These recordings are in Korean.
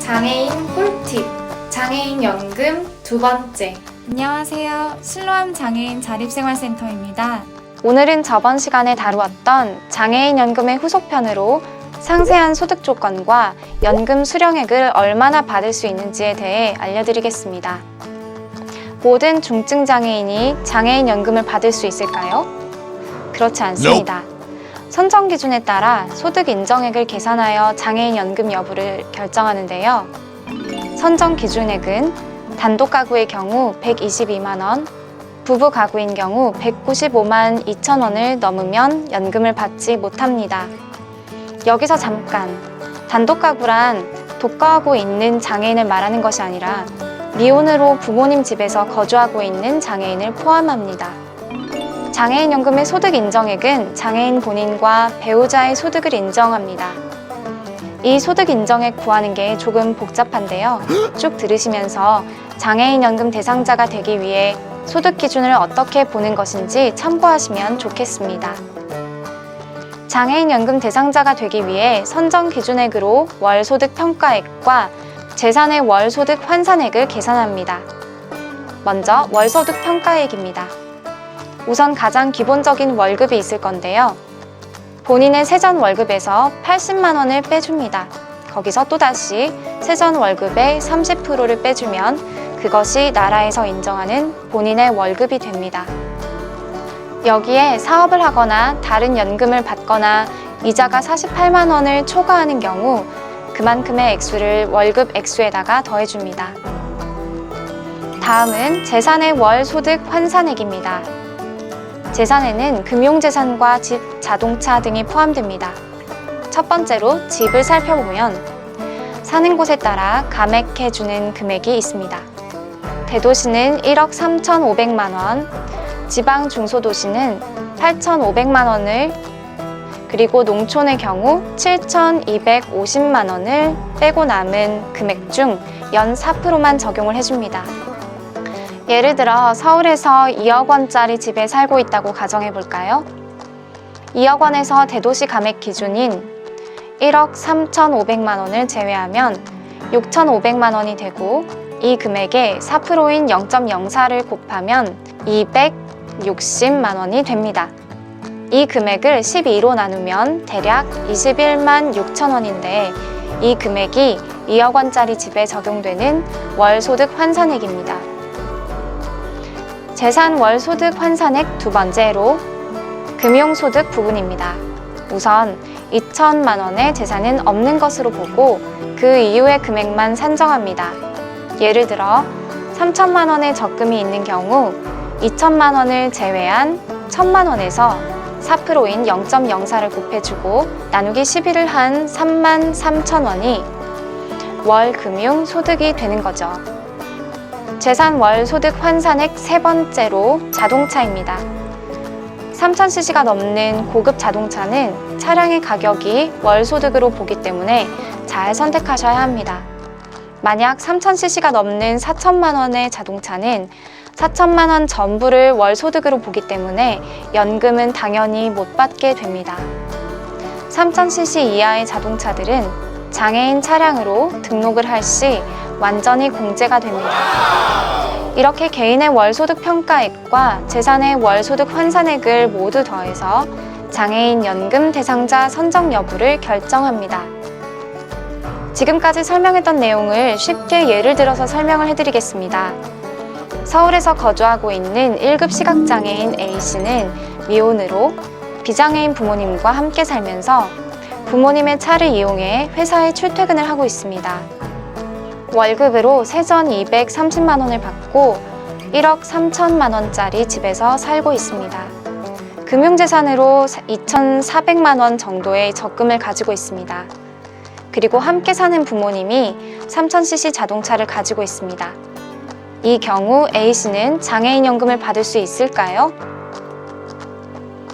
장애인 꿀팁, 장애인 연금 두 번째. 안녕하세요. 실로암 장애인 자립생활센터입니다. 오늘은 저번 시간에 다루었던 장애인 연금의 후속편으로 상세한 소득 조건과 연금 수령액을 얼마나 받을 수 있는지에 대해 알려드리겠습니다. 모든 중증 장애인이 장애인 연금을 받을 수 있을까요? 그렇지 않습니다. 선정 기준에 따라 소득 인정액을 계산하여 장애인 연금 여부를 결정하는데요. 선정 기준액은 단독 가구의 경우 122만 원, 부부 가구인 경우 195만 2천 원을 넘으면 연금을 받지 못합니다. 여기서 잠깐, 단독 가구란 독거하고 있는 장애인을 말하는 것이 아니라 미혼으로 부모님 집에서 거주하고 있는 장애인을 포함합니다. 장애인 연금의 소득 인정액은 장애인 본인과 배우자의 소득을 인정합니다. 이 소득 인정액 구하는 게 조금 복잡한데요. 쭉 들으시면서 장애인 연금 대상자가 되기 위해 소득 기준을 어떻게 보는 것인지 참고하시면 좋겠습니다. 장애인 연금 대상자가 되기 위해 선정 기준액으로 월 소득 평가액과 재산의 월 소득 환산액을 계산합니다. 먼저 월 소득 평가액입니다. 우선 가장 기본적인 월급이 있을 건데요. 본인의 세전 월급에서 80만 원을 빼줍니다. 거기서 또다시 세전 월급의 30%를 빼주면 그것이 나라에서 인정하는 본인의 월급이 됩니다. 여기에 사업을 하거나 다른 연금을 받거나 이자가 48만 원을 초과하는 경우 그만큼의 액수를 월급 액수에다가 더해줍니다. 다음은 재산의 월 소득 환산액입니다. 재산에는 금융재산과 집, 자동차 등이 포함됩니다. 첫 번째로 집을 살펴보면 사는 곳에 따라 감액해주는 금액이 있습니다. 대도시는 1억 3,500만 원, 지방 중소도시는 8,500만 원을, 그리고 농촌의 경우 7,250만 원을 빼고 남은 금액 중 연 4%만 적용을 해줍니다. 예를 들어 서울에서 2억 원짜리 집에 살고 있다고 가정해 볼까요? 2억 원에서 대도시 감액 기준인 1억 3,500만 원을 제외하면 6,500만 원이 되고 이 금액에 4%인 0.04를 곱하면 260만 원이 됩니다. 이 금액을 12로 나누면 대략 21만 6천 원인데 이 금액이 2억 원짜리 집에 적용되는 월소득 환산액입니다. 재산 월소득 환산액 두 번째로 금융소득 부분입니다. 우선 2천만 원의 재산은 없는 것으로 보고 그 이후의 금액만 산정합니다. 예를 들어 3천만 원의 적금이 있는 경우 2천만 원을 제외한 1천만 원에서 4%인 0.04를 곱해주고 나누기 12를 한 3만 3천 원이 월 금융 소득이 되는 거죠. 재산 월 소득 환산액 세 번째로 자동차입니다. 3,000cc가 넘는 고급 자동차는 차량의 가격이 월 소득으로 보기 때문에 잘 선택하셔야 합니다. 만약 3,000cc가 넘는 4천만 원의 자동차는 4천만 원 전부를 월 소득으로 보기 때문에 연금은 당연히 못 받게 됩니다. 3,000cc 이하의 자동차들은 장애인 차량으로 등록을 할 시 완전히 공제가 됩니다. 이렇게 개인의 월소득 평가액과 재산의 월소득 환산액을 모두 더해서 장애인 연금 대상자 선정 여부를 결정합니다. 지금까지 설명했던 내용을 쉽게 예를 들어서 설명을 해드리겠습니다. 서울에서 거주하고 있는 1급 시각장애인 A씨는 미혼으로 비장애인 부모님과 함께 살면서 부모님의 차를 이용해 회사에 출퇴근을 하고 있습니다. 월급으로 세전 230만 원을 받고 1억 3천만 원짜리 집에서 살고 있습니다. 금융재산으로 2,400만 원 정도의 적금을 가지고 있습니다. 그리고 함께 사는 부모님이 3,000cc 자동차를 가지고 있습니다. 이 경우 A씨는 장애인 연금을 받을 수 있을까요?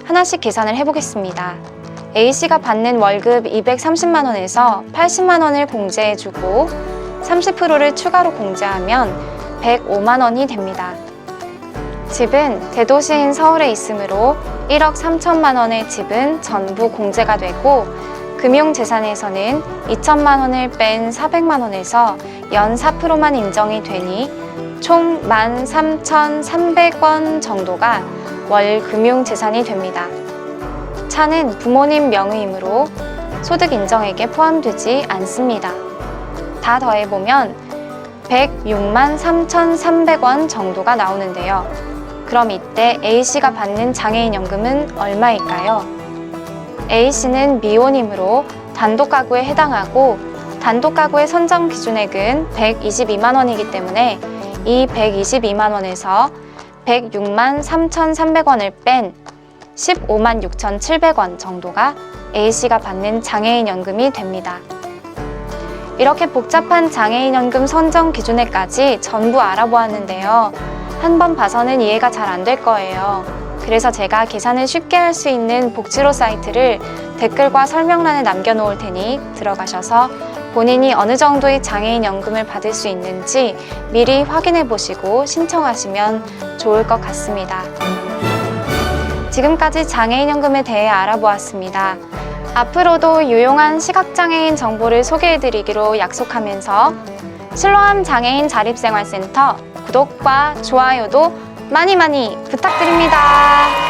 하나씩 계산을 해보겠습니다. A씨가 받는 월급 230만 원에서 80만 원을 공제해주고 30%를 추가로 공제하면 105만 원이 됩니다. 집은 대도시인 서울에 있으므로 1억 3천만 원의 집은 전부 공제가 되고 금융재산에서는 2천만 원을 뺀 400만 원에서 연 4%만 인정이 되니 총 13,300원 정도가 월 금융재산이 됩니다. 차는 부모님 명의이므로 소득 인정액에 포함되지 않습니다. 다 더해보면 106만 3,300원 정도가 나오는데요. 그럼 이때 A씨가 받는 장애인연금은 얼마일까요? A씨는 미혼이므로 단독가구에 해당하고 단독가구의 선정 기준액은 122만 원이기 때문에 이 122만 원에서 106만 3,300원을 뺀 15만 6,700원 정도가 A씨가 받는 장애인연금이 됩니다. 이렇게 복잡한 장애인연금 선정 기준에까지 전부 알아보았는데요. 한번 봐서는 이해가 잘 안 될 거예요. 그래서 제가 계산을 쉽게 할 수 있는 복지로 사이트를 댓글과 설명란에 남겨놓을 테니 들어가셔서 본인이 어느 정도의 장애인연금을 받을 수 있는지 미리 확인해 보시고 신청하시면 좋을 것 같습니다. 지금까지 장애인연금에 대해 알아보았습니다. 앞으로도 유용한 시각장애인 정보를 소개해드리기로 약속하면서 실로암 장애인 자립생활센터 구독과 좋아요도 많이 부탁드립니다.